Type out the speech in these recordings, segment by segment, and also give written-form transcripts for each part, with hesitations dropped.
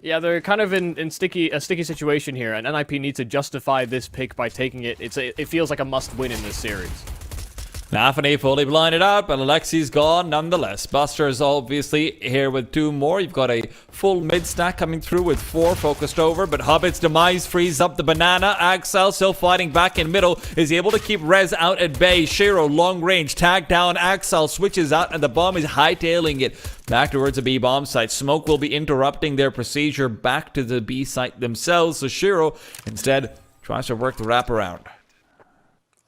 Yeah, they're kind of in a sticky situation here, and NIP needs to justify this pick by taking it. It feels like a must-win in this series. NaVi fully blinded out, but Alexi's gone nonetheless. Buster is obviously here with 2 more. You've got a full mid stack coming through with 4 focused over, but Hobbit's demise frees up the banana. Axel still fighting back in middle, is able to keep Rez out at bay. Shiro long range, tag down. Axel switches out, and the bomb is hightailing it back towards the B bomb site. Smoke will be interrupting their procedure back to the B site themselves, so Shiro instead tries to work the wraparound.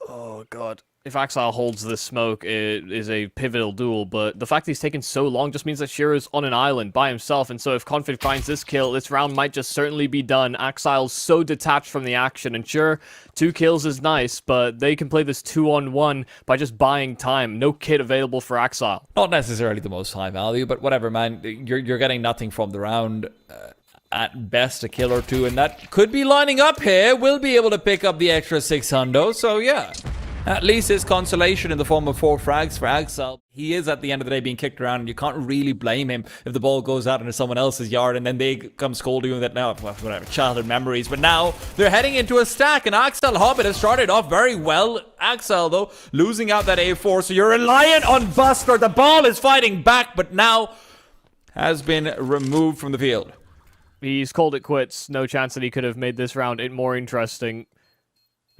Oh god. If Axel holds this smoke, it is a pivotal duel, but the fact that he's taken so long just means that Shiro's on an island by himself, and so if Config finds this kill, this round might just certainly be done. Axel's so detached from the action, and sure, 2 kills is nice, but they can play this 2-on-1 by just buying time. No kit available for Axel. Not necessarily the most high value, but whatever, man. You're getting nothing from the round. At best, a kill or 2, and that could be lining up here. We'll be able to pick up the extra 600, so yeah. At least it's consolation in the form of 4 frags for Axel. He is, at the end of the day, being kicked around, and you can't really blame him if the ball goes out into someone else's yard, and then they come scolding you that now, whatever, childhood memories. But now, they're heading into a stack, and Axel Hobbit has started off very well. Axel, though, losing out that A4, so you're reliant on Buster. The ball is fighting back, but now has been removed from the field. He's called it quits. No chance that he could have made this round more interesting.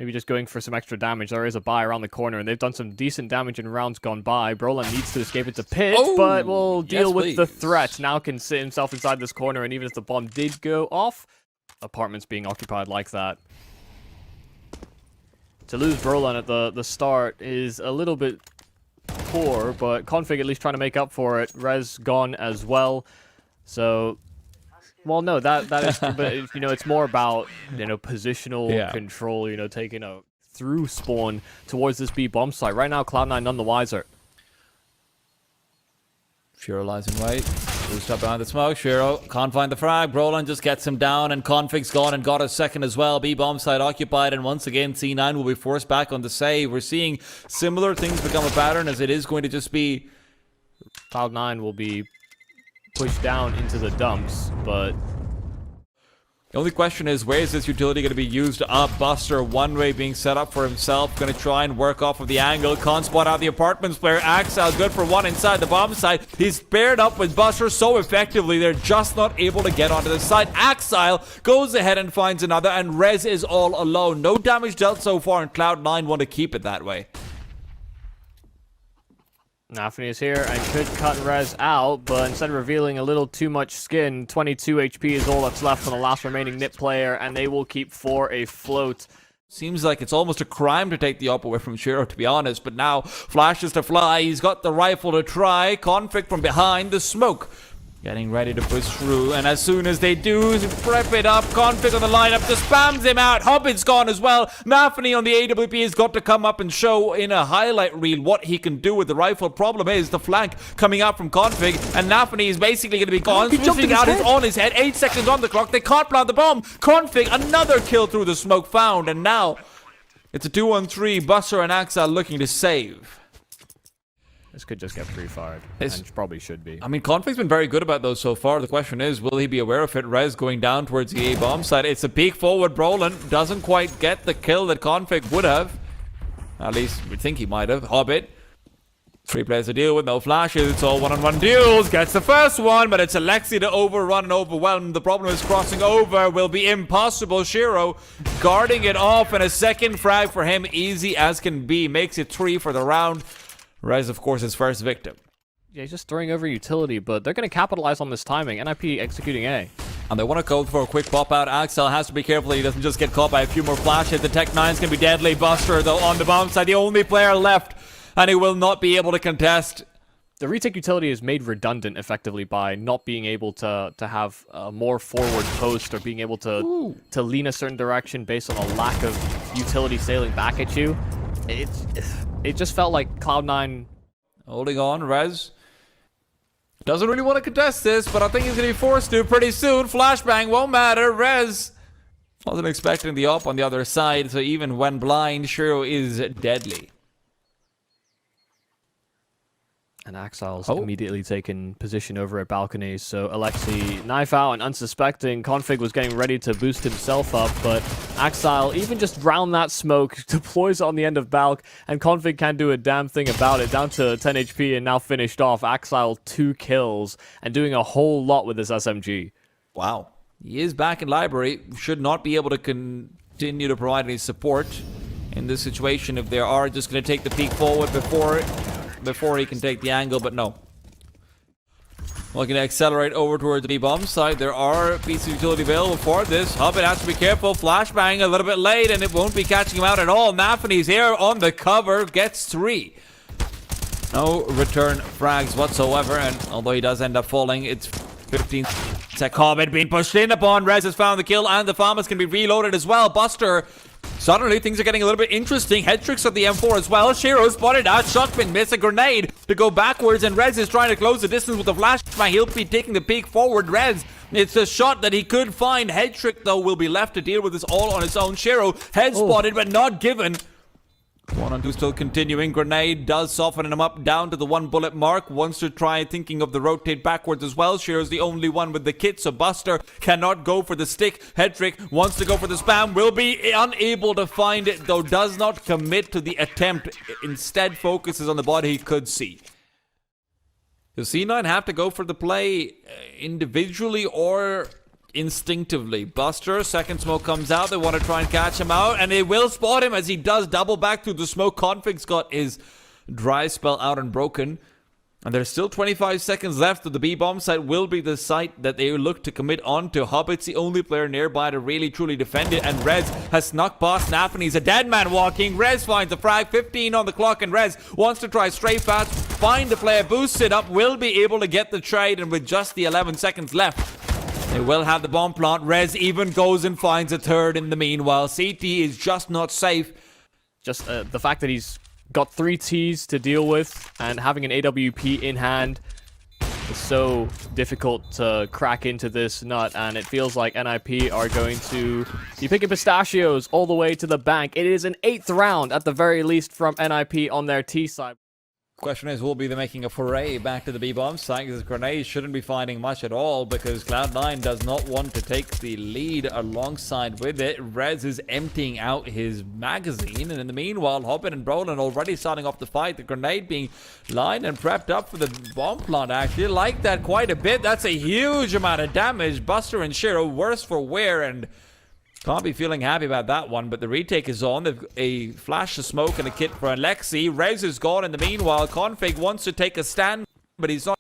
Maybe just going for some extra damage. There is a buy around the corner, and they've done some decent damage in rounds gone by. Brolan needs to escape into pit, but will deal with the threat. Now can sit himself inside this corner, and even if the bomb did go off, apartments being occupied like that. To lose Brolan at the start is a little bit poor, but Config at least trying to make up for it. Rez gone as well, so... Well, no, that is, but you know, it's more about, you know, positional control, you know, taking a through spawn towards this B bomb site. Right now, Cloud9 none the wiser. Shiro lies in wait. Boost up behind the smoke. Shiro can't find the frag. Brolan just gets him down, and Config's gone and got a second as well. B bomb site occupied, and once again, C9 will be forced back on the save. We're seeing similar things become a pattern, as it is going to just be... Cloud9 will be pushed down into the dumps, but the only question is, where is this utility going to be used up? Buster, one way being set up for himself, going to try and work off of the angle. Can't spot out the apartments player. Axel good for 1 inside the bomb site. He's paired up with Buster so effectively, they're just not able to get onto the site. Axel goes ahead and finds another, and Rez is all alone. No damage dealt so far, and Cloud9 want to keep it that way. NaVi is here and could cut Rez out, but instead of revealing a little too much skin, 22 HP is all that's left on the last remaining Nip player, and they will keep 4 afloat. Seems like it's almost a crime to take the up away from Shiro, to be honest, but now flashes to fly. He's got the rifle to try. Config from behind the smoke. Getting ready to push through, and as soon as they do, prep it up. Config on the lineup just spams him out. Hobbit's gone as well. NaVi on the AWP has got to come up and show in a highlight reel what he can do with the rifle. Problem is the flank coming out from Config, and NaVi is basically going to be gone. Switching out is on his head. 8 seconds on the clock. They can't plant the bomb. Config, another kill through the smoke found, and now it's a 2-on-3. Buster and Axel looking to save. This could just get pre-fired, and probably should be. I mean, Config's been very good about those so far. The question is, will he be aware of it? Rez going down towards the A-bomb side. It's a peek forward. Brolan doesn't quite get the kill that Config would have. At least we think he might have. Hobbit. 3 players to deal with, no flashes. It's all one-on-one duels. Gets the first one, but it's Alexi to overrun and overwhelm. The problem is crossing over will be impossible. Shiro guarding it off, and a second frag for him, easy as can be. Makes it 3 for the round. Rez, of course, his first victim. Yeah, he's just throwing over utility, but they're going to capitalize on this timing. NIP executing A. And they want to go for a quick pop out. Axel has to be careful he doesn't just get caught by a few more flashes. The Tech 9's going to be deadly. Buster, though, on the bomb side, the only player left, and he will not be able to contest. The retake utility is made redundant, effectively, by not being able to have a more forward post or being able to lean a certain direction based on a lack of utility sailing back at you. It just felt like Cloud9 holding on. Rez doesn't really want to contest this, but I think he's going to be forced to pretty soon. Flashbang won't matter. Rez wasn't expecting the op on the other side, so even when blind, Shiro is deadly. And Axel's immediately taken position over at balcony, so Alexi knife out and unsuspecting. Config was getting ready to boost himself up, but Axel, even just round that smoke, deploys it on the end of Balk, and Config can't do a damn thing about it. Down to 10 HP and now finished off. Axel 2 kills and doing a whole lot with this SMG. Wow. He is back in library. Should not be able to continue to provide any support in this situation if they are just going to take the peek forward before he can take the angle, but no. Looking to accelerate over towards the B-bomb side. There are pieces of utility available for this. Hubbard has to be careful. Flashbang a little bit late, and it won't be catching him out at all. Nafany's here on the cover, gets 3. No return frags whatsoever, and although he does end up falling, it's 15 seconds. Hobbit being pushed in upon. Rez has found the kill, and the farmers can be reloaded as well. Buster, suddenly things are getting a little bit interesting. Head tricks of the M4 as well. Shiro spotted out. Shotgun miss a grenade to go backwards, and Rez is trying to close the distance with the flashbang. He'll be taking the peek forward. Rez, it's a shot that he could find. Head trick, though, will be left to deal with this all on his own. Shiro, head spotted, but not given. 1-on-2 still continuing. Grenade does soften him up down to the 1 bullet mark. Wants to try thinking of the rotate backwards as well. Shiro's the only one with the kit, so Buster cannot go for the stick. Headtrick wants to go for the spam. Will be unable to find it, though does not commit to the attempt. Instead focuses on the body he could see. Does C9 have to go for the play individually or instinctively? Buster, second smoke comes out. They want to try and catch him out, and they will spot him as he does double back through the smoke. Config's got his dry spell out and broken, and there's still 25 seconds left. The B-bomb site will be the site that they look to commit on to. Hobbit's the only player nearby to really truly defend it, and Rez has snuck past Nafany. He's a dead man walking. Rez finds the frag, 15 on the clock, and Rez wants to try straight fast, find the player, boosts it up, will be able to get the trade, and with just the 11 seconds left, they will have the bomb plant. Rez even goes and finds a third in the meanwhile. CT is just not safe. Just the fact that he's got 3 Ts to deal with and having an AWP in hand is so difficult to crack into this nut, and it feels like NIP are going to be picking pistachios all the way to the bank. It is an 8th round at the very least from NIP on their T side. Question is, will be they making a foray back to the B-bomb site? Because grenades shouldn't be finding much at all, because Cloud9 does not want to take the lead alongside with it. Rez is emptying out his magazine, and in the meanwhile, Hobbit and Brolin already starting off the fight. The grenade being lined and prepped up for the bomb plant. Actually like that quite a bit. That's a huge amount of damage. Buster and Shiro worse for wear, and can't be feeling happy about that one, but the retake is on. They've a flash of smoke and a kit for Alexi. Rez is gone in the meanwhile. Config wants to take a stand, but he's not.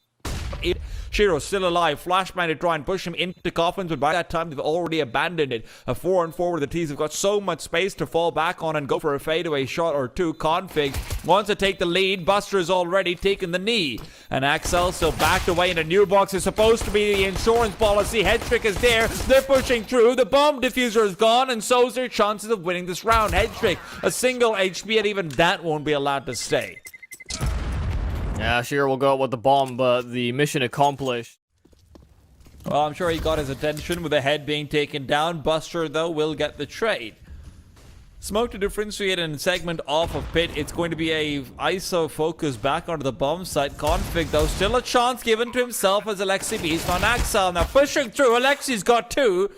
Shiro's still alive. Flashbang to try and push him into coffins, but by that time they've already abandoned it. A 4-on-4 where the T's have got so much space to fall back on and go for a fadeaway shot or two. Config wants to take the lead. Buster has already taken the knee, and Axel still backed away in a new box. Is supposed to be the insurance policy. Headtrick is there. They're pushing through. The bomb diffuser is gone, and so's their chances of winning this round. Headtrick, a single HP, and even that won't be allowed to stay. Yeah, Shiro will go out with the bomb, but the mission accomplished. Well, I'm sure he got his attention with the head being taken down. Buster, though, will get the trade. Smoke to differentiate and segment off of pit. It's going to be a ISO focus back onto the bomb site. Config, though, still a chance given to himself as Alexi beats on Axel. Now pushing through. Alexi's got 2.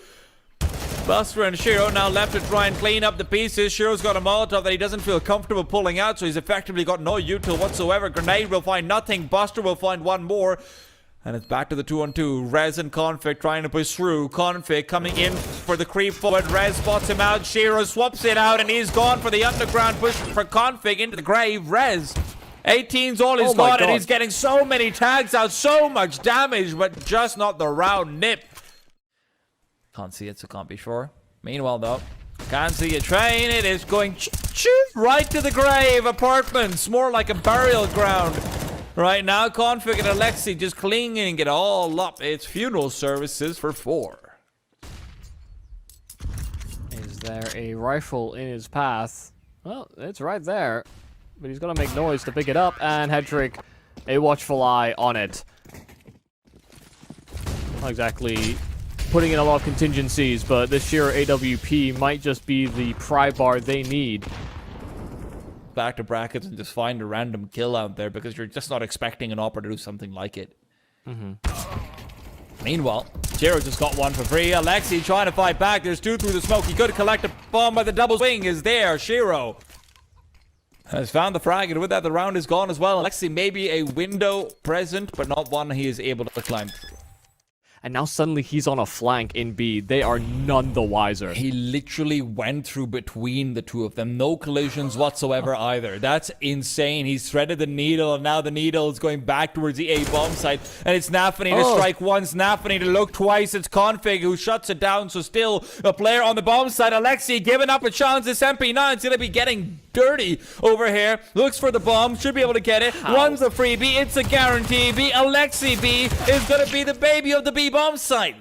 Buster and Shiro now left to try and clean up the pieces. Shiro's got a Molotov that he doesn't feel comfortable pulling out, so he's effectively got no util whatsoever. Grenade will find nothing. Buster will find one more. And it's back to the 2-on-2. Rez and Config trying to push through. Config coming in for the creep forward. Rez spots him out. Shiro swaps it out, and he's gone for the underground push for Config into the grave. Rez, 18's all he's got, and he's getting so many tags out. So much damage, but just not the round nip. Can't see it, so can't be sure. Meanwhile, though, can't see a train. It is going right to the grave. Apartments, more like a burial ground. Right now, Config and Alexi just cleaning it all up. It's funeral services for 4. Is there a rifle in his path? Well, it's right there. But he's got to make noise to pick it up. And Headtrick, a watchful eye on it. Not exactly putting in a lot of contingencies, but this Shiro AWP might just be the pry bar they need. back to brackets and just find a random kill out there because you're just not expecting an opera to do something like it. Meanwhile, Shiro just got one for free. Alexi trying to fight back. There's two through the smoke. He could collect a bomb, but the double swing is there. Shiro has found the frag, and with that, the round is gone as well. Alexi may be a window present, but not one he is able to climb through. And now suddenly he's on a flank in B. They are none the wiser. He literally went through between the two of them. No collisions whatsoever either. That's insane. He's threaded the needle, and now the needle is going back towards the A bomb site. And it's NaVi to strike once, NaVi to look twice. It's Config who shuts it down. So still a player on the bomb side. Alexi giving up a chance. This MP9 is going to be getting dirty over here. Looks for the bomb. Should be able to get it. Runs the freebie. It's a guarantee. B. Alexi B is going to be the baby of the B bomb site.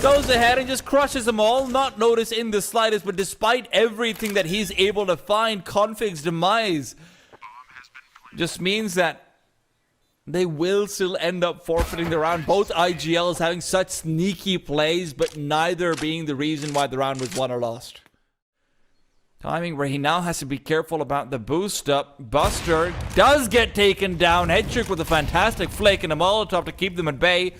Goes ahead and just crushes them all. Not noticed in the slightest, but despite everything that he's able to find, Config's demise just means that they will still end up forfeiting the round. Both IGLs having such sneaky plays, but neither being the reason why the round was won or lost. Timing where he now has to be careful about the boost up. Buster does get taken down. Headtrick with a fantastic flick and a Molotov to keep them at bay.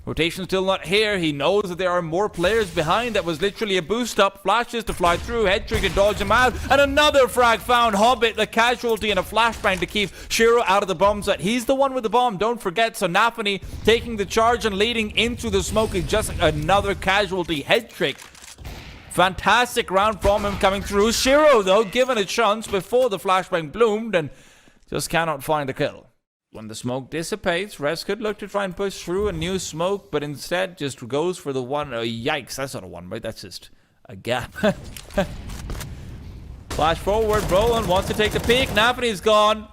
Rotation still not here. He knows that there are more players behind. That was literally a boost up. Flashes to fly through. Headtrick to dodge him out. And another frag found. Hobbit, the casualty, and a flashbang to keep Shiro out of the bomb set. He's the one with the bomb, don't forget. So NaVi taking the charge and leading into the smoke is just another casualty. Headtrick. Fantastic round from him coming through. Shiro, though, given a chance before the flashbang bloomed and just cannot find the kill. When the smoke dissipates, Rez could look to try and push through a new smoke, but instead just goes for the one. Yikes, that's not a one, right? That's just a gap. Flash forward, Brolin wants to take the peek. NaVi's gone.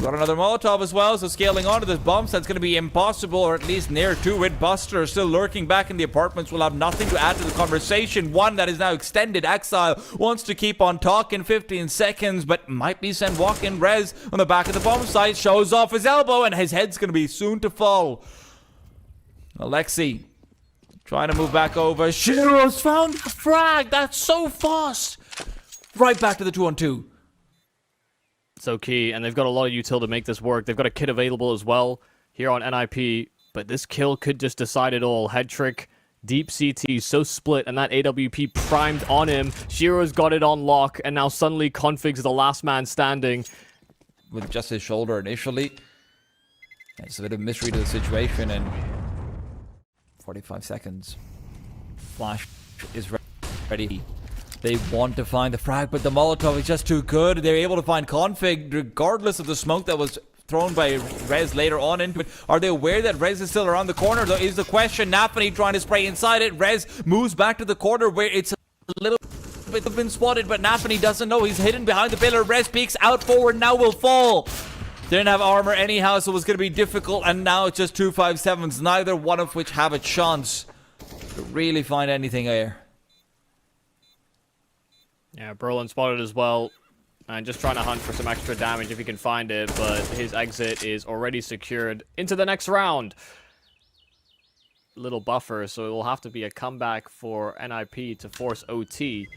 Got another Molotov as well, so scaling onto this bomb set's going to be impossible, or at least near to it. Buster still lurking back in the apartments, will have nothing to add to the conversation. One that is now extended. Exile wants to keep on talking 15 seconds, but might be sent walking. Rez on the back of the bomb site shows off his elbow, and his head's going to be soon to fall. Alexi trying to move back over. Shiro's found the frag. That's so fast. Right back to the 2-on-2. So key, and they've got a lot of util to make this work. They've got a kit available as well here on NIP, but this kill could just decide it all. Head trick, deep CT, so split, and that AWP primed on him. Shiro's got it on lock, and now suddenly Config's the last man standing. With just his shoulder initially. It's a bit of a mystery to the situation, and 45 seconds. Flash is ready. They want to find the frag, but the Molotov is just too good. They're able to find Config regardless of the smoke that was thrown by Rez later on into it. Are they aware that Rez is still around the corner, though, is the question. NaVi trying to spray inside it. Rez moves back to the corner where it's a little bit been spotted, but NaVi doesn't know. He's hidden behind the pillar. Rez peeks out forward, now will fall. Didn't have armor anyhow, so it was going to be difficult, and now it's just 257s, neither one of which have a chance to really find anything here. Yeah, Brolin spotted as well, and just trying to hunt for some extra damage if he can find it, but his exit is already secured into the next round. Little buffer, so it will have to be a comeback for NIP to force OT.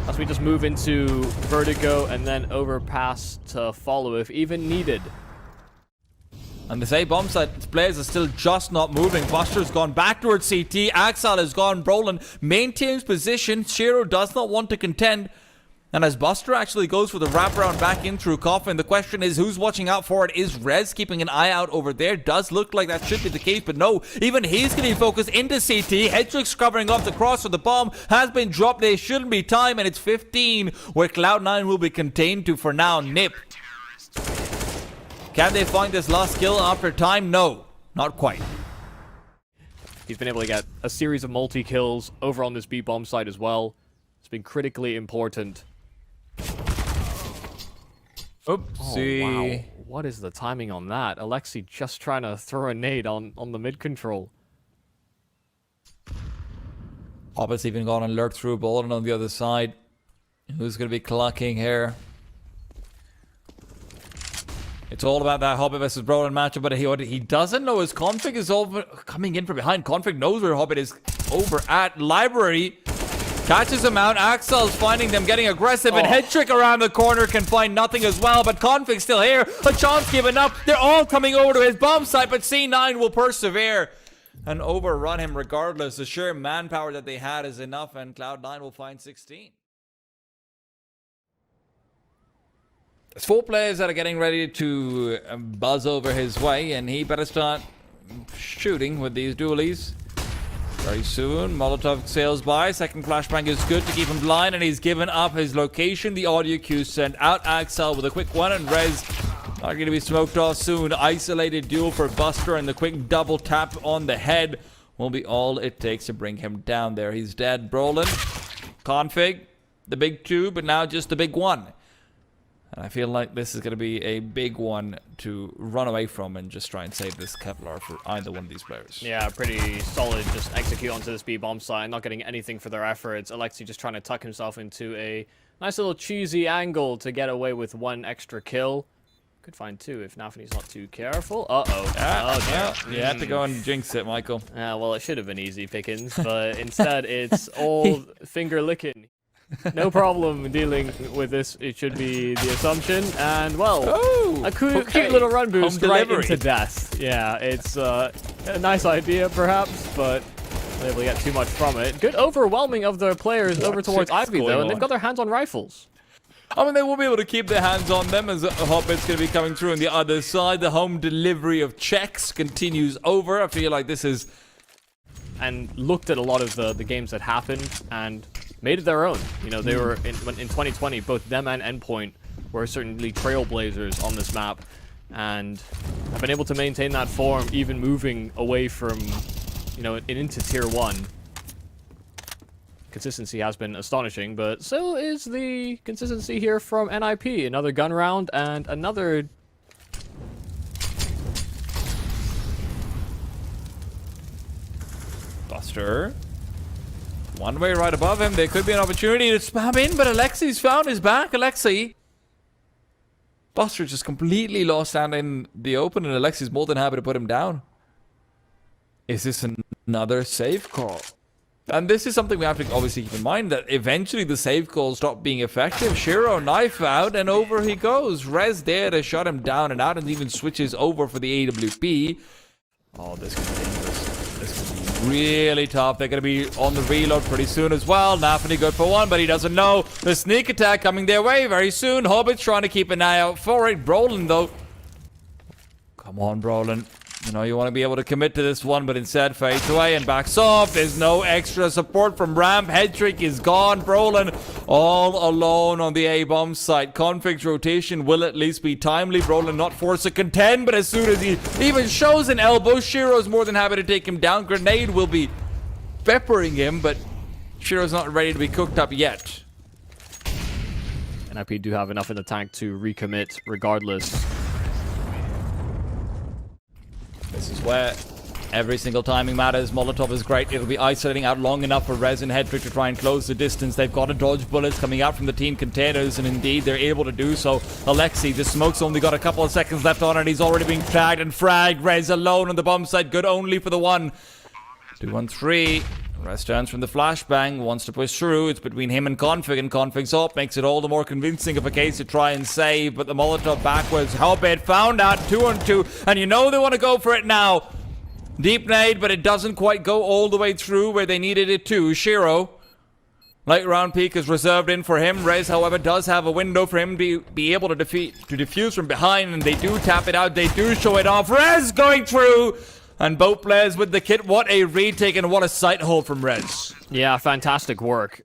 As we just move into Vertigo and then overpass to follow if even needed. And the A bomb site players are still just not moving. Buster's gone back towards CT. Axel has gone. Brolin maintains position. Shiro does not want to contend. And as Buster actually goes for the wraparound back in through Coffin, the question is who's watching out for it? Is Rez keeping an eye out over there? Does look like that should be the case, but no. Even he's getting focused into CT. Headtrick's covering off the cross, so the bomb has been dropped. There shouldn't be time, and it's 15 where Cloud9 will be contained to for now. Nip. Can they find this last kill after time? No, not quite. He's been able to get a series of multi-kills over on this B bomb site as well. It's been critically important. Oopsie. Oh, wow. What is the timing on that? Alexi just trying to throw a nade on the mid control. Hobbit's even gone and lurked through Bolden on the other side. Who's going to be clocking here? It's all about that Hobbit versus Brolin matchup, but he doesn't know his Config is over coming in from behind. Config knows where Hobbit is over at Library. Catches him out. Axel's finding them getting aggressive, and hetket around the corner can find nothing as well. But Config's still here. A chance given up. They're all coming over to his bomb site, but C9 will persevere and overrun him regardless. The sheer manpower that they had is enough, and Cloud9 will find 16. There's 4 players that are getting ready to buzz over his way, and he better start shooting with these dualies. Very soon, Molotov sails by. Second flashbang is good to keep him blind, and he's given up his location. The audio cue sent out. Axel with a quick one, and Rez are going to be smoked off soon. Isolated duel for Buster, and the quick double tap on the head will be all it takes to bring him down there. He's dead. Brolin, Config, the big 2, but now just the big 1. And I feel like this is going to be a big one to run away from and just try and save this Kevlar for either one of these players. Yeah, pretty solid. Just execute onto this B-bomb site, not getting anything for their efforts. Alexi just trying to tuck himself into a nice little cheesy angle to get away with 1 extra kill. Could find 2 if NaVi's not too careful. You had to go and jinx it, Michael. Well, it should have been easy pickings, but instead it's all finger licking. No problem dealing with this, it should be the assumption. And, well, a cute little run boost right into death. Yeah, it's a nice idea, perhaps, but not able to get too much from it. Good overwhelming of the players over towards Ivy, though, and they've got their hands on rifles. I mean, they will be able to keep their hands on them as Hobbit's going to be coming through on the other side. The home delivery of checks continues over. I feel like this is... And looked at a lot of the games that happened and made it their own. You know, they were in 2020, both them and Endpoint were certainly trailblazers on this map, and have been able to maintain that form, even moving away from, you know, into tier 1. Consistency has been astonishing, but so is the consistency here from NIP. Another gun round and another... Buster. One way right above him. There could be an opportunity to spam in, but Alexi's found his back. Alexi. Buster just completely lost out in the open, and Alexi's more than happy to put him down. Is this another save call? And this is something we have to obviously keep in mind, that eventually the save calls stop being effective. Shiro knife out, and over he goes. Rez there to shut him down and out, and even switches over for the AWP. Oh, this could be dangerous. This could be really tough. They're going to be on the reload pretty soon as well. NaVi good for 1, but he doesn't know. The sneak attack coming their way very soon. Hobbit's trying to keep an eye out for it. Brolin, though. Come on, Brolin. You know, you want to be able to commit to this one, but instead fades away and backs off. There's no extra support from Ramp. hetket is gone. Brolin all alone on the A-bomb site. Config's rotation will at least be timely. Brolin not forced to contend, but as soon as he even shows an elbow, Shiro's more than happy to take him down. Grenade will be peppering him, but Shiro's not ready to be cooked up yet. NIP do have enough in the tank to recommit regardless. This is where every single timing matters. Molotov is great. It'll be isolating out long enough for Rez and hetket to try and close the distance. They've got to dodge bullets coming out from the team containers, and indeed they're able to do so. Alexi, the smoke's only got a couple of seconds left on it. He's already being tagged and fragged. Rez alone on the bomb site. Good only for the 1. 2-1-3. Rez turns from the flashbang, wants to push through. It's between him and Config, and Config's up. Makes it all the more convincing of a case to try and save, but the Molotov backwards. Hobbit found out 2-on-2, and you know they want to go for it now. Deep nade, but it doesn't quite go all the way through where they needed it to. Shiro. Late round peak is reserved in for him. Rez, however, does have a window for him to be able to defuse from behind, and they do tap it out. They do show it off. Rez going through! And both players with the kit. What a retake and what a sight hold from Rez. Yeah, fantastic work.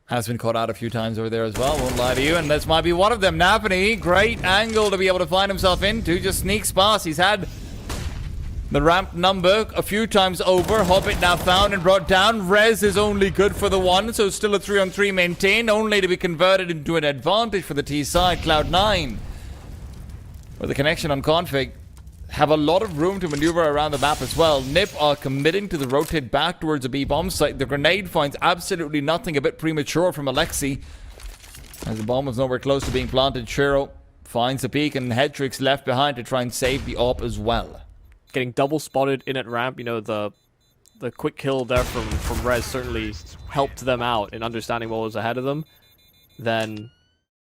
Has been caught out a few times over there as well, won't lie to you. And this might be one of them. NaVi, great angle to be able to find himself into. Just sneaks past. He's had the ramp number a few times over. Hobbit now found and brought down. Rez is only good for the 1, so still a 3-on-3 maintained, only to be converted into an advantage for the T side. Cloud9 with the connection on Config have a lot of room to maneuver around the map as well. NIP are committing to the rotate back towards the B-bomb site. The grenade finds absolutely nothing, a bit premature from Alexi. As the bomb was nowhere close to being planted, Shiro finds the peak, and hetked's left behind to try and save the op as well. Getting double spotted in at ramp, you know, the the quick kill there from Rez certainly helped them out in understanding what was ahead of them. Then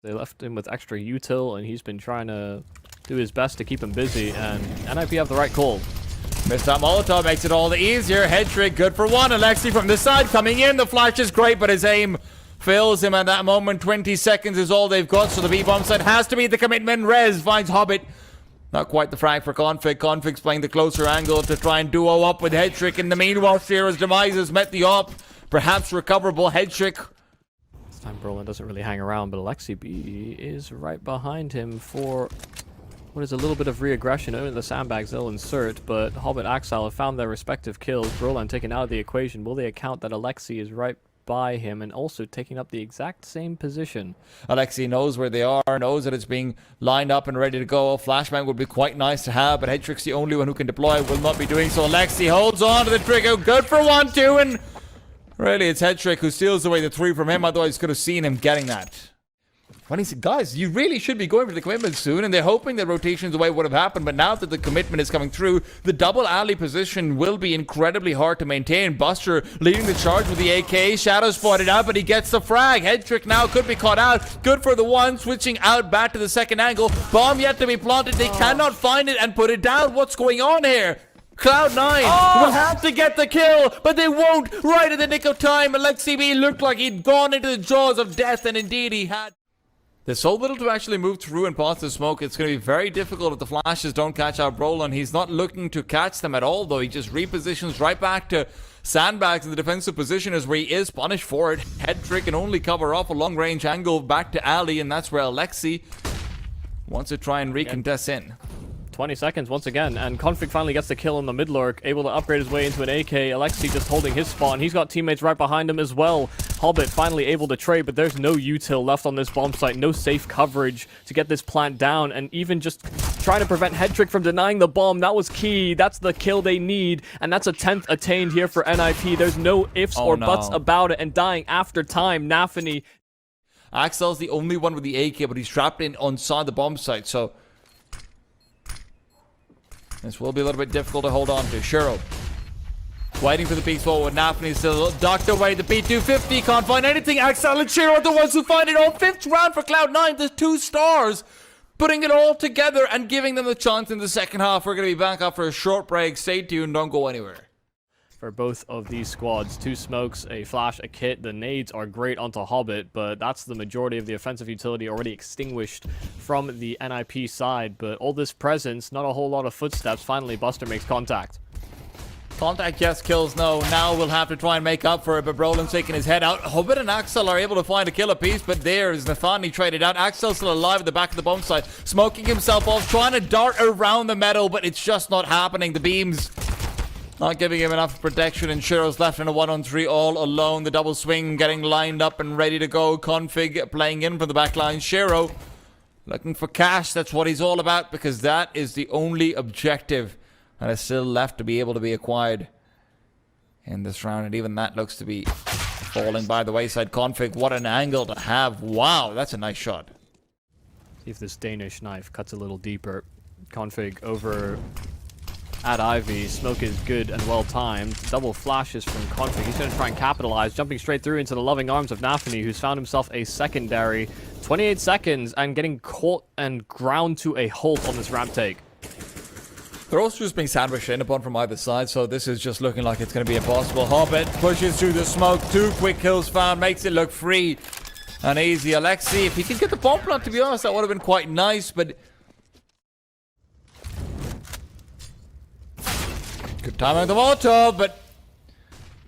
they left him with extra util, and he's been trying to do his best to keep him busy, and NIP have the right call. Missed that Molotov makes it all the easier. Head trick, good for one. Alexi from the side coming in. The flash is great, but his aim fails him at that moment. 20 seconds is all they've got, so the B-bomb side has to be the commitment. Rez finds Hobbit. Not quite the frag for Config. Config's playing the closer angle to try and duo up with Head trick. In the meanwhile, Sierra's demise has met the op. Perhaps recoverable. Head trick. This time Brolin doesn't really hang around, but Alexi B is right behind him for what is a little bit of re-aggression. Only the sandbags they'll insert, but Hobbit Axel have found their respective kills. Brolin taken out of the equation. Will they account that Alexi is right by him and also taking up the exact same position? Alexi knows where they are, knows that it's being lined up and ready to go. Flashbang would be quite nice to have, but Head trick's the only one who can deploy. Will not be doing so. Alexi holds on to the trigger. Good for 1-2, and really it's Head trick who steals away the 3 from him. Otherwise could have seen him getting that. Funny, guys, you really should be going for the commitment soon, and they're hoping that rotations away would have happened, but now that the commitment is coming through, the double alley position will be incredibly hard to maintain. Buster leading the charge with the AK. Shadow spotted out, but he gets the frag. Head trick now could be caught out. Good for the one, switching out back to the second angle. Bomb yet to be planted. They cannot find it and put it down. What's going on here? Cloud9 will have to get the kill, but they won't. Right at the nick of time, Alexi B looked like he'd gone into the jaws of death, and indeed he had. There's so little to actually move through and past the smoke. It's going to be very difficult if the flashes don't catch out Brolin. He's not looking to catch them at all, though. He just repositions right back to sandbags in the defensive position as where he is punished for it. Head trick can only cover off a long-range angle back to alley, and that's where Alexi wants to try and recontest in. 20 seconds once again, and Config finally gets the kill on the mid-lurk, able to upgrade his way into an AK. Alexi just holding his spot, and he's got teammates right behind him as well. Hobbit finally able to trade, but there's no util left on this bomb site, no safe coverage to get this plant down, and even just trying to prevent Head trick from denying the bomb, that was key. That's the kill they need, and that's a 10th attained here for NIP. There's no ifs or buts about it, and dying after time. NaVi. Axel's the only one with the AK, but he's trapped in inside the bomb site, so this will be a little bit difficult to hold on to. Shiro waiting for the peaks forward. NaVi still docked away. The P250 can't find anything. Axel and Shiro are the ones who find it all. 5th round for Cloud9. There's 2 stars. Putting it all together and giving them the chance in the second half. We're going to be back after a short break. Stay tuned. Don't go anywhere. For both of these squads, 2 smokes, a flash, a kit. The nades are great onto Hobbit, but that's the majority of the offensive utility already extinguished from the NIP side. But all this presence, not a whole lot of footsteps. Finally, Buster makes contact. Contact, yes. Kills, no. Now we'll have to try and make up for it, but Brolin's taking his head out. Hobbit and Axel are able to find a kill apiece, but there is Nathani traded out. Axel's still alive at the back of the bomb site, smoking himself off, trying to dart around the metal, but it's just not happening. The beams not giving him enough protection, and Shiro's left in a 1-on-3 all alone. The double swing getting lined up and ready to go. Config playing in from the back line. Shiro looking for cash. That's what he's all about, because that is the only objective that is still left to be able to be acquired in this round. And even that looks to be falling by the wayside. Config, what an angle to have. Wow, that's a nice shot. See if this Danish knife cuts a little deeper. Config over at Ivy. Smoke is good and well timed. Double flashes from Config. He's going to try and capitalize, jumping straight through into the loving arms of NaVi, who's found himself a secondary. 28 seconds and getting caught and ground to a halt on this ramp take. They're also just being sandwiched in upon from either side, so this is just looking like it's going to be impossible. Hobbit pushes through the smoke. 2 quick kills found, makes it look free and easy. Alexi, if he can get the bomb plant, to be honest, that would have been quite nice, but good time on the Molotov, but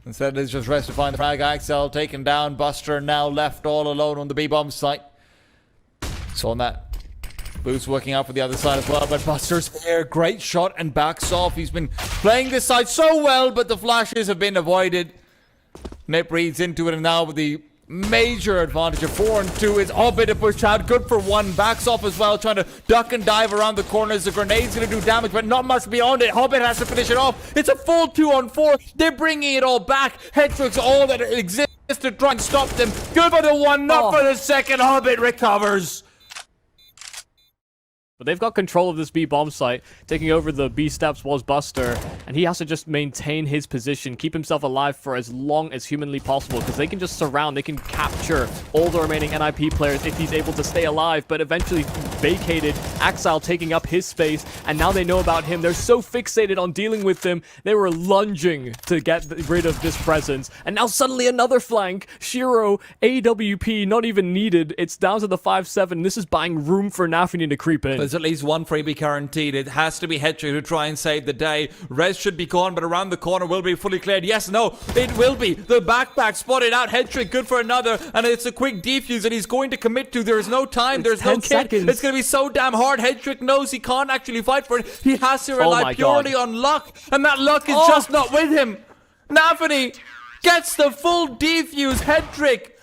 instead it's just rest to find the frag. Axel taken down. Buster now left all alone on the B-bomb site. So on that boost working out for the other side as well, but Buster's there. Great shot and backs off. He's been playing this side so well, but the flashes have been avoided. Nip reads into it, and now with the major advantage of 4-2 is Hobbit to push out. Good for 1. Backs off as well, trying to duck and dive around the corners. The grenade's going to do damage, but not much beyond it. Hobbit has to finish it off. It's a full 2-on-4. They're bringing it all back. Head trick's all that exists to try and stop them. Good for the 1, not for the second. Hobbit recovers. But they've got control of this B bomb site. Taking over the B steps was Buster, and he has to just maintain his position, keep himself alive for as long as humanly possible, because they can just surround, they can capture all the remaining NIP players if he's able to stay alive, but eventually vacated, Axile taking up his space, and now they know about him. They're so fixated on dealing with him, they were lunging to get rid of this presence, and now suddenly another flank. Shiro, AWP, not even needed. It's down to the 5-7. This is buying room for NaVi to creep in. There's at least one freebie guaranteed. It has to be hetket to try and save the day. Rez should be gone, but around the corner will be fully cleared. Yes, no, it will be. The backpack spotted out. hetket good for another, and it's a quick defuse that he's going to commit to. There's no time. There's no kit. It's going to be so damn hard. hetket knows he can't actually fight for it. He has to rely purely on luck, and that luck is just not with him. NaVi gets the full defuse. hetket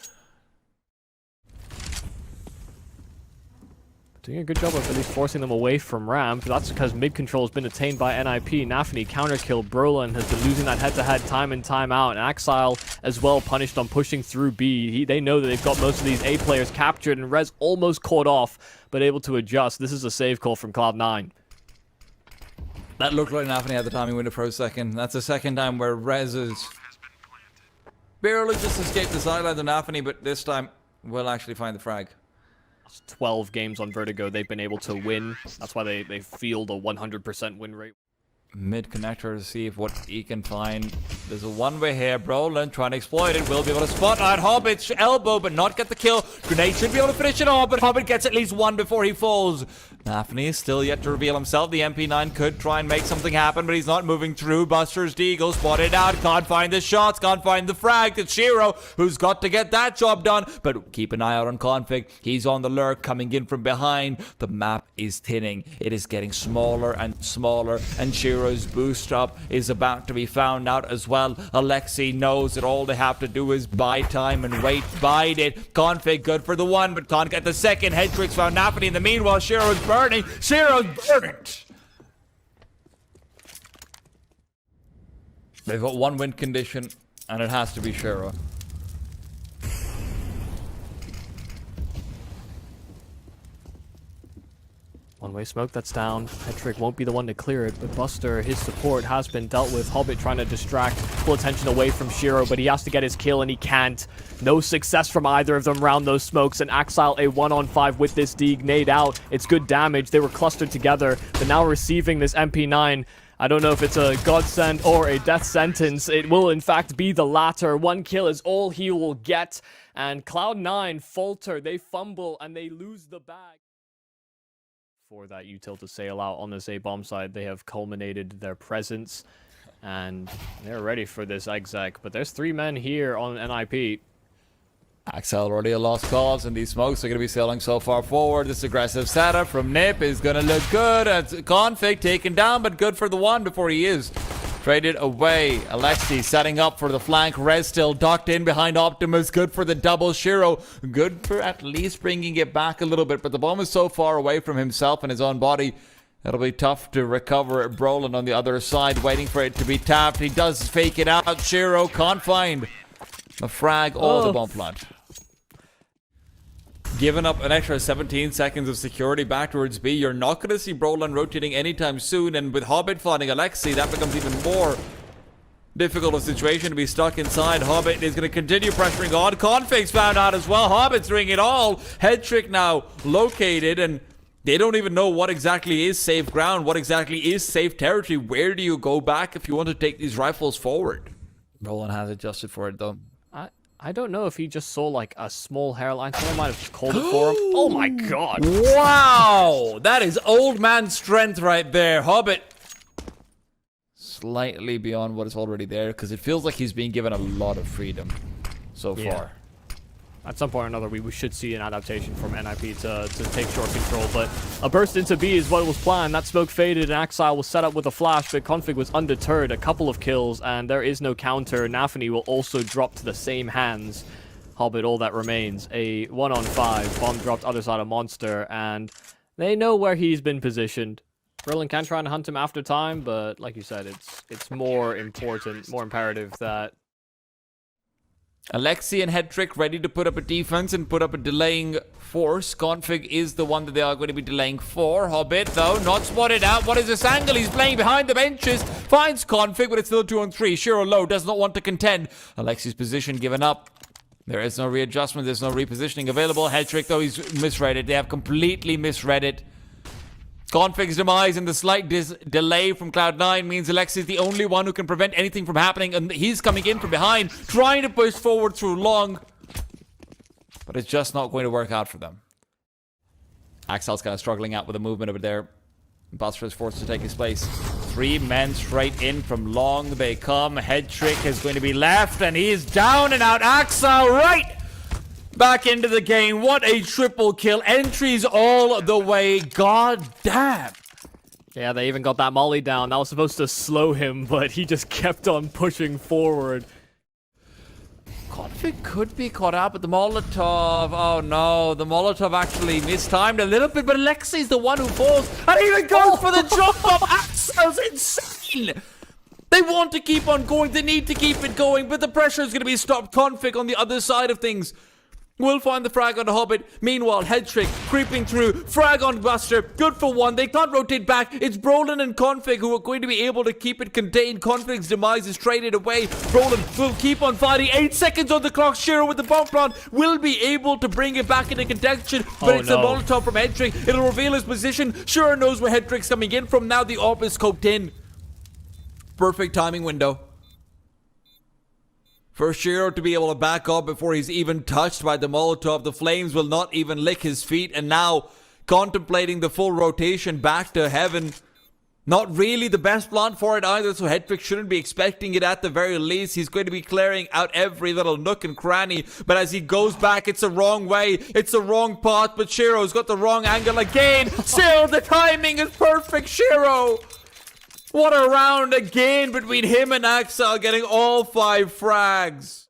doing a good job of at least forcing them away from ramp. That's because mid control has been attained by NIP. NaVi counter kill. Brolin has been losing that head-to-head time and time out. And Axile as well punished on pushing through B. They know that they've got most of these A players captured, and Rez almost caught off, but able to adjust. This is a save call from Cloud9. That looked like NaVi had the timing window for a second. That's the second time where Rez is barely just escaped the sidelines of NaVi, but this time will actually find the frag. 12 games on Vertigo they've been able to win. That's why they field a 100% win rate. Mid connector to see if what he can find. There's a one-way here. Brolin trying to exploit it. Will be able to spot out Hobbit's elbow, but not get the kill. Grenade should be able to finish it off, but Hobbit gets at least one before he falls. NaVi is still yet to reveal himself. The MP9 could try and make something happen, but he's not moving through. Buster's Deagle spotted out. Can't find the shots. Can't find the frag. It's Shiro who's got to get that job done. But keep an eye out on Config. He's on the lurk, coming in from behind. The map is thinning. It is getting smaller and smaller, and Shiro's boost up is about to be found out as well. Alexi knows that all they have to do is buy time and wait. Bide it. Config good for the one, but can't get the second. hetket found NaVi in the meanwhile. Shiro's burning. Shiro's burnt. They've got one win condition, and it has to be Shiro. One-way smoke, that's down. hetket won't be the one to clear it, but Buster, his support has been dealt with. Hobbit trying to distract, pull attention away from Shiro, but he has to get his kill, and he can't. No success from either of them around those smokes, and Axile a 1-on-5 with this Deeg nade out. It's good damage. They were clustered together, but now receiving this MP9. I don't know if it's a godsend or a death sentence. It will, in fact, be the latter. One kill is all he will get, and Cloud9 falter. They fumble, and they lose the bag. For that util to sail out on this A bomb side, they have culminated their presence, and they're ready for this exec. But there's 3 men here on NIP. Axile already a lost cause, and these smokes are going to be sailing so far forward. This aggressive setup from Nip is going to look good. Config taken down, but good for the one before he is traded away. Alexi setting up for the flank. Rez still docked in behind Optimus. Good for the double. Shiro good for at least bringing it back a little bit, but the bomb is so far away from himself and his own body. It'll be tough to recover. Brolin on the other side, waiting for it to be tapped. He does fake it out. Shiro can't find the frag or the bomb plant. Given up an extra 17 seconds of security back towards B, you're not going to see Brolin rotating anytime soon, and with Hobbit finding Alexi, that becomes even more difficult a situation to be stuck inside. Hobbit is going to continue pressuring on. Config's found out as well. Hobbit's doing it all. hetket now located, and they don't even know what exactly is safe ground, what exactly is safe territory. Where do you go back if you want to take these rifles forward? Brolin has adjusted for it, though. I don't know if he just saw like a small hairline. Someone might have just called it for him. Oh my god. Wow. That is old man strength right there. Hobbit slightly beyond what is already there, because it feels like he's being given a lot of freedom so far. At some point or another, we should see an adaptation from NIP to take short control, but a burst into B is what was planned. That smoke faded, and Axile was set up with a flash, but Config was undeterred. A couple of kills, and there is no counter. NaVi will also drop to the same hands. Hobbit, all that remains. A 1-on-5. Bomb dropped other side of Monster, and they know where he's been positioned. Brolin can try and hunt him after time, but like you said, it's more important, more imperative that Alexi and Hetrick ready to put up a defense and put up a delaying force. Config is the one that they are going to be delaying for. Hobbit, though, not spotted out. What is this angle? He's playing behind the benches. Finds Config, but it's still 2-on-3. Shiro low, does not want to contend. Alexi's position given up. There is no readjustment. There's no repositioning available. Hetrick, though, he's misread it. They have completely misread it. Config's demise and the slight delay from Cloud9 means Alexi is the only one who can prevent anything from happening, and he's coming in from behind, trying to push forward through long. But it's just not going to work out for them. Axel's kind of struggling out with the movement over there. Buster is forced to take his place. 3 men straight in from long. They come. Hetrick is going to be left, and he's down and out. Axel right back into the game. What a triple kill. Entries all the way. God damn. Yeah, they even got that molly down. That was supposed to slow him, but he just kept on pushing forward. Config could be caught out, but the Molotov, oh no, the Molotov actually mistimed a little bit, but Alexi's the one who falls, and even goes for the jump up. Axel's insane. They want to keep on going, they need to keep it going, but the pressure is going to be stopped. Config on the other side of things will find the frag on the Hobbit. Meanwhile, Hetrick creeping through. Frag on Buster. Good for one. They can't rotate back. It's Brolin and Config who are going to be able to keep it contained. Config's demise is traded away. Brolin will keep on fighting. 8 seconds on the clock. Shiro with the bomb plant will be able to bring it back into contention. But it's a Molotov from Hetrick. It'll reveal his position. Shiro knows where Hetrick's coming in from. Now the AWP is scoped in. Perfect timing window for Shiro to be able to back up before he's even touched by the Molotov. The flames will not even lick his feet, and now contemplating the full rotation back to heaven. Not really the best plan for it either, so Hetrick shouldn't be expecting it at the very least. He's going to be clearing out every little nook and cranny, but as he goes back, it's the wrong way. It's the wrong path, but Shiro's got the wrong angle again. Still, the timing is perfect, Shiro. What a round again between him and Axel, getting all 5 frags.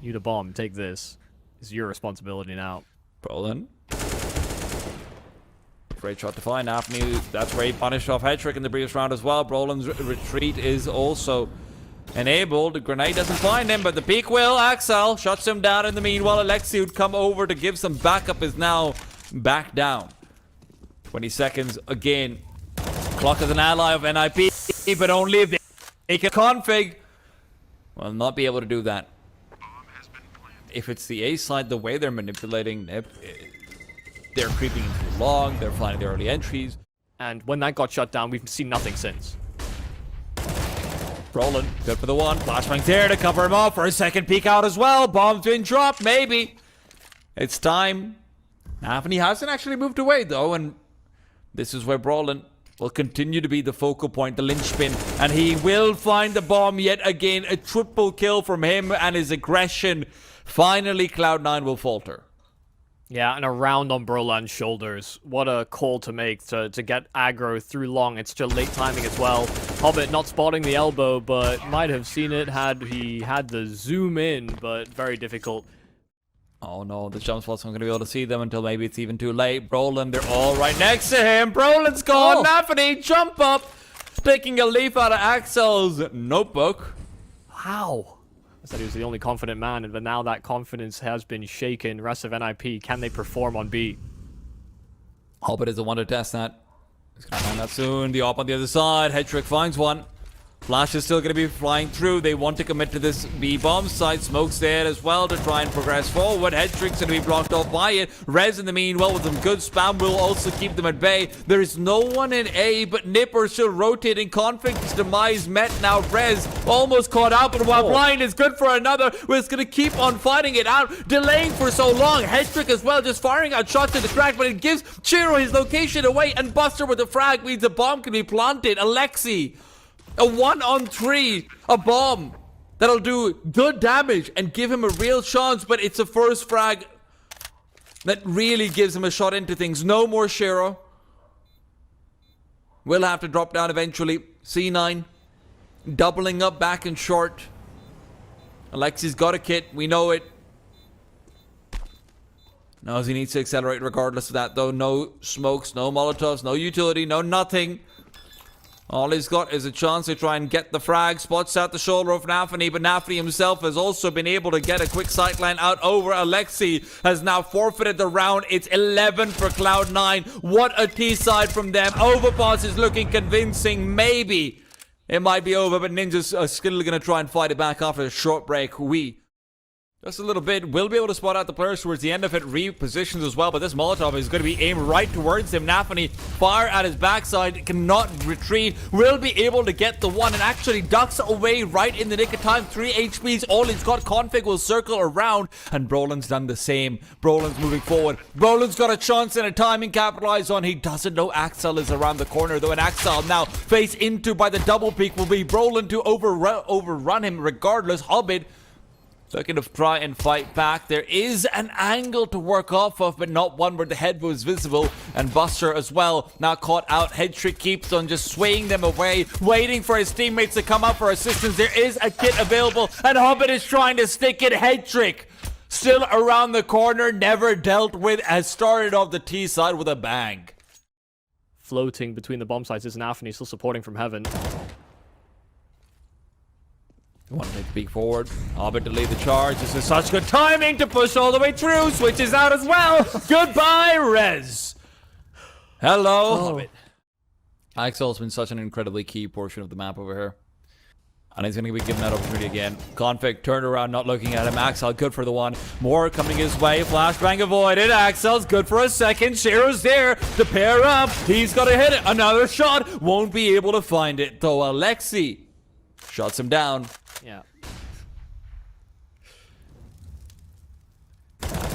You the bomb, take this. It's your responsibility now. Brolin. Great shot to find. Afni, that's where he punished off Hetrick in the previous round as well. Brolin's retreat is also enabled. The grenade doesn't find him, but the peak will. Axel shuts him down in the meanwhile. Alexi, who'd come over to give some backup, is now back down. 20 seconds again. Clock is an ally of NIP, but only if they can config. Will not be able to do that. If it's the A side, the way they're manipulating Nip, they're creeping into long, they're finding the early entries. And when that got shut down, we've seen nothing since. Brolin, good for the one. Flashbang's there to cover him up for a second peek out as well. Bomb's been dropped, maybe. It's time. NaVi hasn't actually moved away though, and this is where Brolin will continue to be the focal point, the linchpin, and he will find the bomb yet again. A triple kill from him and his aggression. Finally, Cloud9 will falter. Yeah, and a round on Brolan's shoulders. What a call to make to get aggro through long. It's still late timing as well. Hobbit not spotting the elbow, but might have seen it had he had the zoom in, but very difficult. Oh no, the jump spots aren't going to be able to see them until maybe it's even too late. Brolin, they're all right next to him. Brolin's gone. NaVi, jump up. Taking a leaf out of Axel's notebook. Wow. I said he was the only confident man, but now that confidence has been shaken. Rest of NIP, can they perform on B? Hobbit is the one to test that. He's going to find that soon. The op on the other side. Hetrick finds one. Flash is still going to be flying through. They want to commit to this B-bomb site. Smoke's there as well to try and progress forward. Hetrick's going to be blocked off by it. Rez in the meanwhile with some good spam will also keep them at bay. There is no one in A, but Nipper still rotating. Config's demise met now. Rez almost caught out, but while blind is good for another. We're just going to keep on fighting it out. Delaying for so long. Hetrick as well just firing out shots to the crack, but it gives Chiro his location away, and Buster with the frag means the bomb can be planted. Alexi, a 1-on-3, a bomb that'll do good damage and give him a real chance, but it's a first frag that really gives him a shot into things. No more Shiro. Will have to drop down eventually. C9 doubling up back and short. Alexi's got a kit, we know it. Knows he needs to accelerate regardless of that though. No smokes, no molotovs, no utility, no nothing. All he's got is a chance to try and get the frag. Spots out the shoulder of NaVi, but NaVi himself has also been able to get a quick sightline out over Alexi. Has now forfeited the round. It's 11 for Cloud9. What a T-side from them. Overpass is looking convincing. Maybe it might be over, but Ninja's still going to try and fight it back after a short break. Just a little bit. We'll be able to spot out the players towards the end of it. Repositions as well, but this Molotov is going to be aimed right towards him. NaVi, fire at his backside, cannot retreat. Will be able to get the one and actually ducks away right in the nick of time. 3 HPs, all he's got. Config will circle around, and Brolin's done the same. Brolin's moving forward. Brolin's got a chance and a timing capitalized on. He doesn't know Axel is around the corner, though, and Axel now face into by the double peak will be Brolin to overrun him regardless. Hobbit looking to try and fight back. There is an angle to work off of, but not one where the head was visible. And Buster as well, now caught out. Headtrick keeps on just swaying them away, waiting for his teammates to come up for assistance. There is a kit available, and Hobbit is trying to stick it. Headtrick still around the corner, never dealt with, has started off the T side with a bang. Floating between the bomb sites is NaVi, still supporting from heaven. Want to take the peek forward. Hobbit to lead the charge. This is such good timing to push all the way through. Switches out as well. Goodbye, Rez. Hello, Hobbit. Axel's been such an incredibly key portion of the map over here. And he's going to be given that opportunity again. Config turned around, not looking at him. Axel, good for the one. More coming his way. Flashbang avoided. Axel's good for a second. Shiro's there to pair up. He's got to hit it. Another shot. Won't be able to find it, though. Alexi shuts him down. Yeah.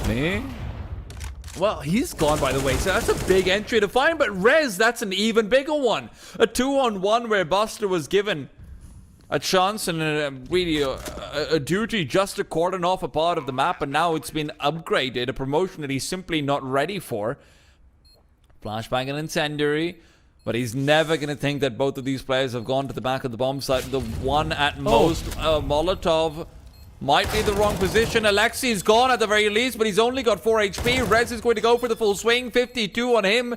Me? Well, he's gone, by the way, so that's a big entry to find, but Rez, that's an even bigger one. A 2-on-1 where Buster was given a chance and a duty just to cordon off a part of the map, and now it's been upgraded, a promotion that he's simply not ready for. Flashbang and Incendiary. But he's never going to think that both of these players have gone to the back of the bomb site. The one at most, Molotov, might be the wrong position. Alexi's gone at the very least, but he's only got 4 HP. Rez is going to go for the full swing, 52 on him.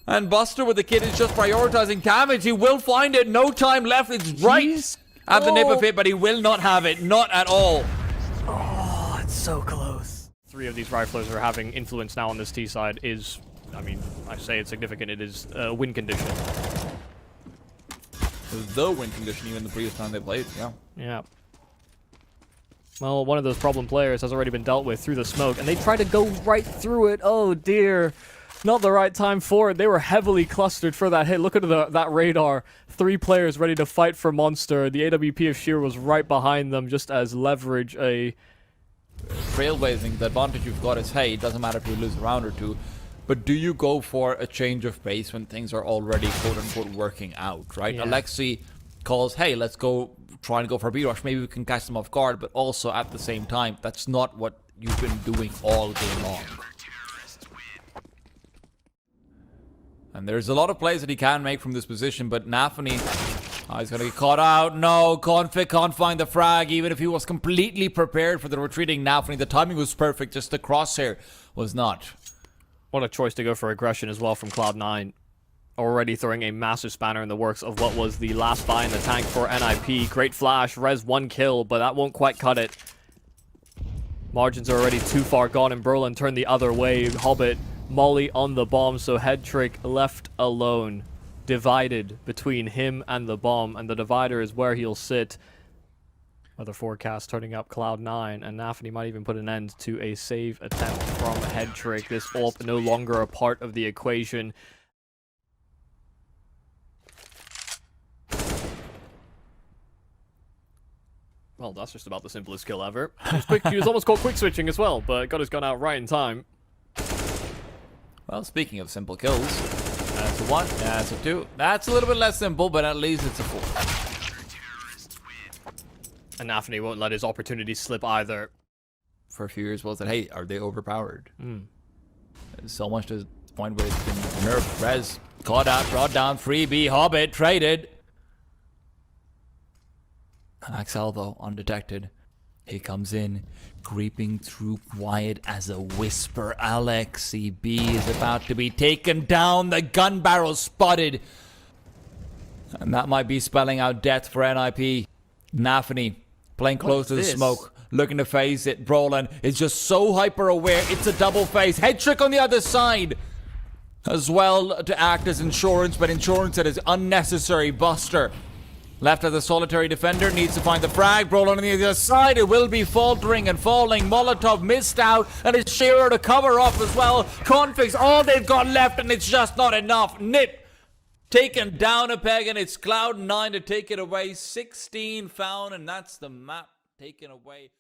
And Buster with the kid is just prioritizing damage. He will find it. No time left. It's right at the nip of it, but he will not have it. Not at all. Oh, it's so close. 3 of these riflers are having influence now on this T side is... I mean, I say it's significant. It is win condition. The win condition even the previous time they played, yeah. Yeah. Well, one of those problem players has already been dealt with through the smoke, and they try to go right through it. Oh, dear. Not the right time for it. They were heavily clustered for that hit. Look at that radar. 3 players ready to fight for Monster. The AWP of Sheer was right behind them just as leverage a... Trailblazing, the advantage you've got is, hey, it doesn't matter if you lose a round or two. But do you go for a change of pace when things are already quote-unquote working out, right? Yeah. Alexi calls, hey, let's go try and go for a B-rush. Maybe we can catch them off guard, but also at the same time, that's not what you've been doing all game long. And there's a lot of plays that he can make from this position, but NaVi, he's going to get caught out. No, Config can't find the frag, even if he was completely prepared for the retreating NaVi. The timing was perfect, just the crosshair was not. What a choice to go for aggression as well from Cloud9. Already throwing a massive spanner in the works of what was the last buy in the tank for NIP. Great flash, Rez 1 kill, but that won't quite cut it. Margins are already too far gone, and Brolin turned the other way. Hobbit, Molly on the bomb, so Headtrick left alone. Divided between him and the bomb, and the divider is where he'll sit. Weather forecast turning up Cloud9, and NaVi might even put an end to a save attempt from Headtrick. This AWP no longer a part of the equation. Well, that's just about the simplest kill ever. He was almost caught quick switching as well, but got his gun out right in time. Well, speaking of simple kills, that's a 1, that's a 2. That's a little bit less simple, but at least it's a 4. And NaVi won't let his opportunity slip either. For a few years was that, hey, are they overpowered? So much to the point where it's been nerfed. Rez caught out, brought down, freebie, Hobbit, traded. Axel, though, undetected. He comes in, creeping through quiet as a whisper. Alexi B is about to be taken down. The gun barrel spotted. And that might be spelling out death for NIP. NaVi playing close to the smoke. Looking to phase it. Brolin is just so hyper aware. It's a double phase. Head trick on the other side. As well to act as insurance, but insurance that is unnecessary. Buster left as a solitary defender, needs to find the frag. Brolin on the other side, it will be faltering and falling. Molotov missed out, and it's Shearer to cover up as well. Configs, all they've got left, and it's just not enough. Nip taken down a peg, and it's Cloud9 to take it away. 16 found, and that's the map taken away.